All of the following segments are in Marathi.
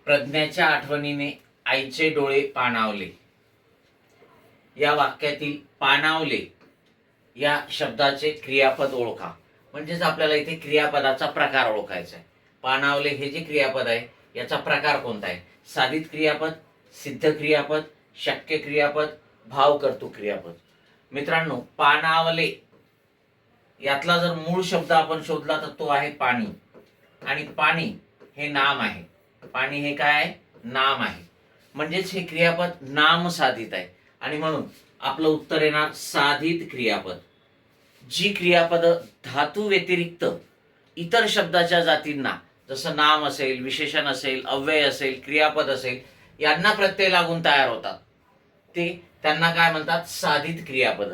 प्रज्ञाच्या आठवणीने आईचे डोळे पाणावले. या वाक्यातील पाणावले या शब्दाचे क्रियापद ओळखा. म्हणजेच आपल्याला इथे क्रियापदाचा प्रकार ओळखायचा आहे. पाणावले हे जे क्रियापद आहे याचा प्रकार कोणता आहे? साधित क्रियापद, सिद्ध क्रियापद, शक्य क्रियापद, भावकर्तृक क्रियापद. मित्रांनो, पाणावले यातला जर मूळ शब्द आपण शोधला तर तो आहे पाणी. आणि पाणी हे नाम आहे. पाणी हे काय आहे? नाम आहे. म्हणजेच हे क्रियापद नाम साधित आहे आणि म्हणून आपलं उत्तर येणार साधित क्रियापद. जी क्रियापद धातू व्यतिरिक्त इतर शब्दाच्या जातींना, जसं नाम असेल, विशेषण असेल, अव्यय असेल, क्रियापद असेल, यांना प्रत्यय लागून तयार होतात, ते त्यांना काय म्हणतात? साधित क्रियापद.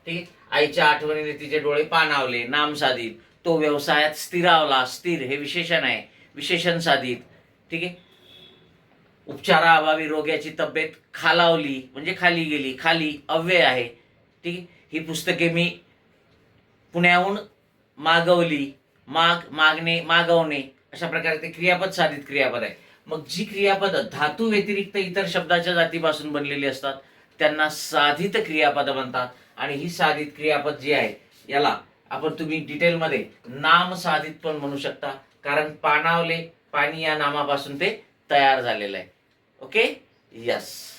ठीक. आईच्या आठवणीने तिचे डोळे पाणावले, नाम साधित. तो व्यवसायात स्थिरावला, स्थिर हे विशेषण आहे, विशेषण साधित. ठीक आहे. उपचाराअभावी रोग्याची तब्येत खालावली म्हणजे खाली गेली, खाली अव्यय आहे. ठीक. ही पुस्तके मी पुण्याहून मागवली, मागणे, मागवणे, अशा प्रकारे ते क्रियापद साधित क्रियापद आहे. मग जी क्रियापद धातू व्यतिरिक्त इतर शब्दाच्या जातीपासून बनलेली असतात त्यांना साधित क्रियापद म्हणतात. आणि ही साधित क्रियापद जी आहे याला तुम्ही डिटेलमध्ये नाम साधित पण म्हणू शकता, कारण पाणावले, पाणी या नामापासून ते तयार झालेलं आहे. Okay, yes.